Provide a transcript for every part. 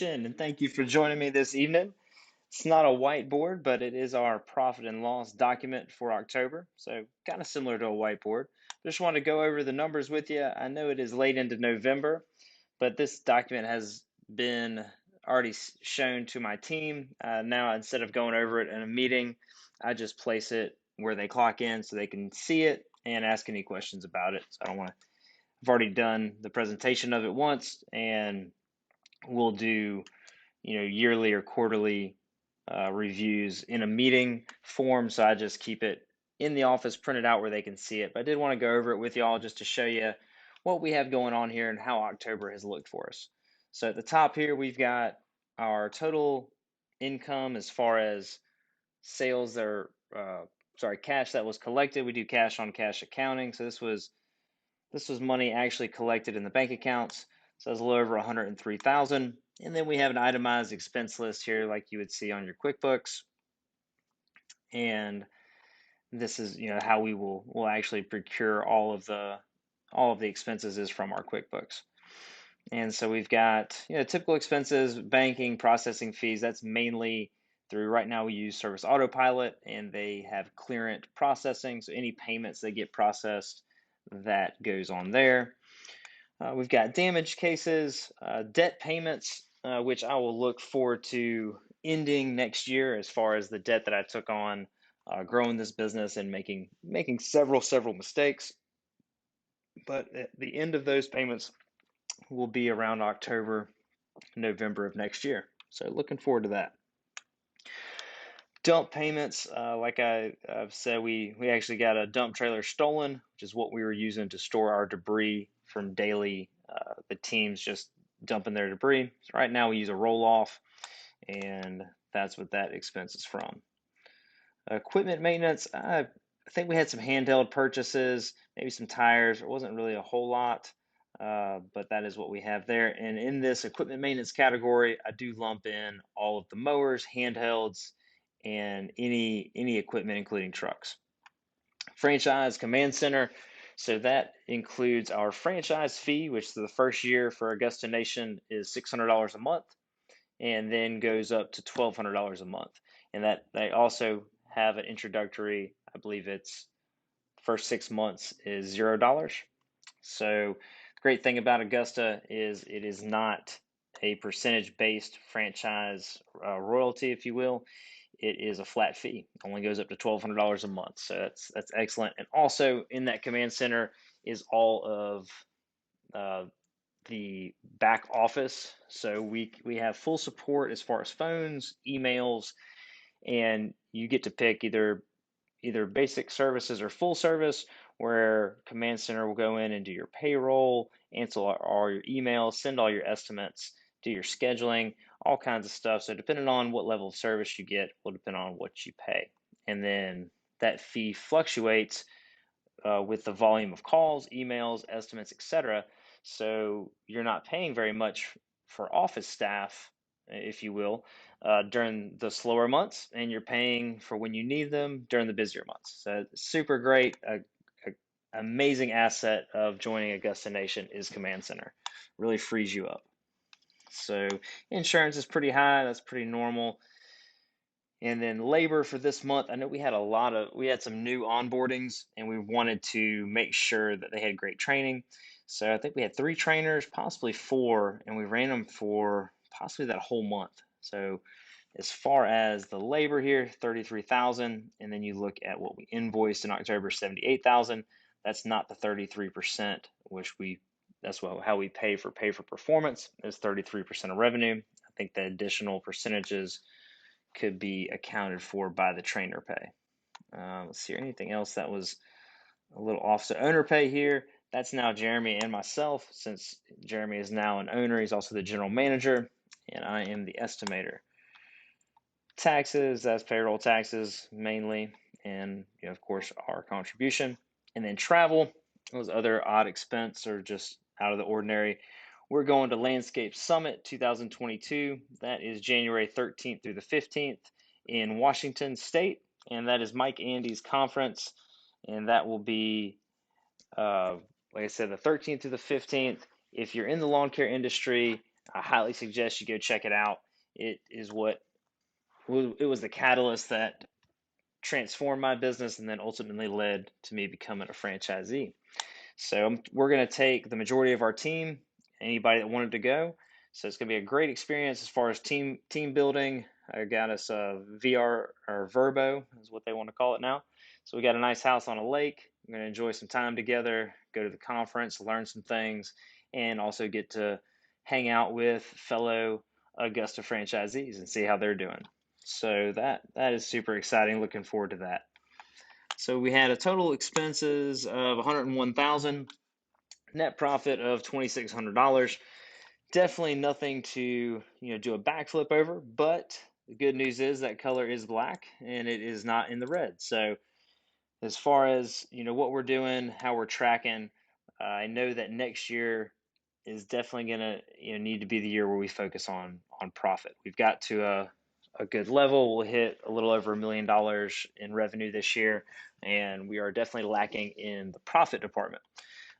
And thank you for joining me this evening. It's not a whiteboard, but it is our profit and loss document for October. So, kind of similar to a whiteboard. Just want to go over the numbers with you. I know it is late into November, but this document has been already shown to my team. Now, instead of going over it in a meeting, I just place it where they clock in so they can see it and ask any questions about it. So, I don't want to, I've already done the presentation of it once, and we'll do yearly or quarterly reviews in a meeting form. So I just keep it in the office printed out where they can see it. But I did want to go over it with y'all just to show you what we have going on here and how October has looked for us. So at the top here, we've got our total income as far as sales that are, cash that was collected. We do cash on cash accounting. So this was money actually collected in the bank accounts. So it's a little over 103,000. And then we have an itemized expense list here, like you would see on your QuickBooks. And this is, how we'll actually procure all of the expenses is from our QuickBooks. And so we've got, typical expenses, banking, processing fees. That's mainly through, right now we use Service Autopilot, and they have Clearant processing. So any payments that get processed, that goes on there. We've got damage cases, debt payments, which I will look forward to ending next year as far as the debt that I took on growing this business and making several mistakes. But at the end of those payments will be around October, November of next year. So looking forward to that. Dump payments, like I've said, we actually got a dump trailer stolen, which is what we were using to store our debris from daily, the teams just dumping their debris. So right now we use a roll off, and that's what that expense is from. Equipment maintenance, I think we had some handheld purchases, maybe some tires. It wasn't really a whole lot, but that is what we have there. And in this equipment maintenance category, I do lump in all of the mowers, handhelds, and any equipment, including trucks. Franchise command center. So that includes our franchise fee, which the first year for Augusta Nation is $600 a month, and then goes up to $1,200 a month. And that they also have an introductory, I believe it's first 6 months is $0. So the great thing about Augusta is it is not a percentage based franchise royalty, if you will. It is a flat fee. It only goes up to $1,200 a month. So that's excellent. And also in that command center is all of the back office. So we have full support as far as phones, emails, and you get to pick either basic services or full service, where Command Center will go in and do your payroll, answer all your emails, send all your estimates, do your scheduling, all kinds of stuff. So depending on what level of service you get will depend on what you pay. And then that fee fluctuates with the volume of calls, emails, estimates, etc. So you're not paying very much for office staff, if you will, during the slower months, and you're paying for when you need them during the busier months. So super great, amazing asset of joining Augusta Nation is Command Center. Really frees you up. So insurance is pretty high. That's pretty normal. And then labor for this month, I know we had some new onboardings, and we wanted to make sure that they had great training. So I think we had 3 trainers, possibly 4, and we ran them for possibly that whole month. So as far as the labor here, 33,000, and then you look at what we invoiced in October, 78,000. That's not the 33%, which how we pay for performance is 33% of revenue. I think the additional percentages could be accounted for by the trainer pay. Let's see, anything else that was a little off. So owner pay here, that's now Jeremy and myself, since Jeremy is now an owner. He's also the general manager, and I am the estimator. Taxes, that's payroll taxes mainly, and of course our contribution. And then travel, those other odd expense or just out of the ordinary. We're going to Landscape Summit 2022. That is January 13th through the 15th in Washington State, and that is Mike Andy's conference, and that will be, like I said, the 13th through the 15th. If you're in the lawn care industry, I highly suggest you go check it out. It is it was the catalyst that transformed my business and then ultimately led to me becoming a franchisee. So we're going to take the majority of our team, anybody that wanted to go. So it's going to be a great experience as far as team building. I got us a VR or Verbo is what they want to call it now. So we got a nice house on a lake. We're going to enjoy some time together, go to the conference, learn some things, and also get to hang out with fellow Augusta franchisees and see how they're doing. So that is super exciting. Looking forward to that. So we had a total expenses of 101,000, net profit of $2,600. Definitely nothing to do a backflip over, but the good news is that color is black and it is not in the red. So as far as what we're doing, how we're tracking, I know that next year is definitely gonna need to be the year where we focus on profit. We've got to a good level. We'll hit a little over $1 million in revenue this year, and we are definitely lacking in the profit department.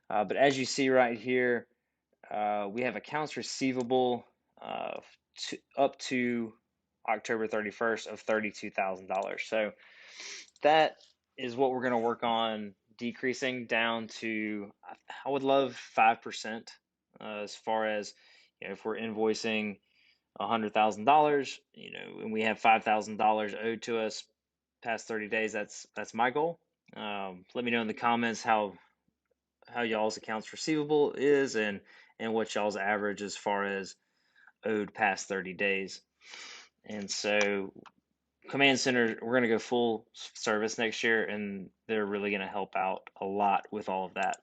But as you see right here, we have accounts receivable up to October 31st of $32,000. So that is what we're going to work on decreasing down to, I would love 5%, as far as if we're invoicing $100,000, and we have $5,000 owed to us past 30 days. That's my goal. Let me know in the comments how y'all's accounts receivable is and what y'all's average as far as owed past 30 days. And so Command Center, we're going to go full service next year, and they're really going to help out a lot with all of that.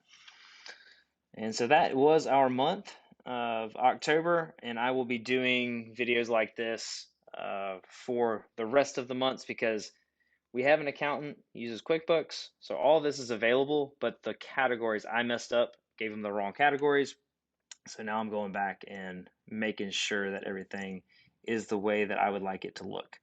And so that was our month of October, and I will be doing videos like this for the rest of the months because we have an accountant uses QuickBooks, so all this is available, but the categories I messed up, gave them the wrong categories. So now I'm going back and making sure that everything is the way that I would like it to look.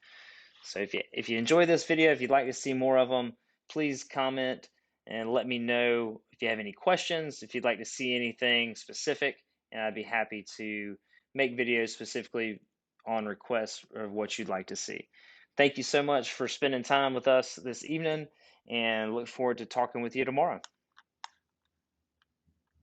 So if you enjoy this video, if you'd like to see more of them, please comment and let me know if you have any questions, if you'd like to see anything specific, and I'd be happy to make videos specifically on request of what you'd like to see. Thank you so much for spending time with us this evening, and look forward to talking with you tomorrow.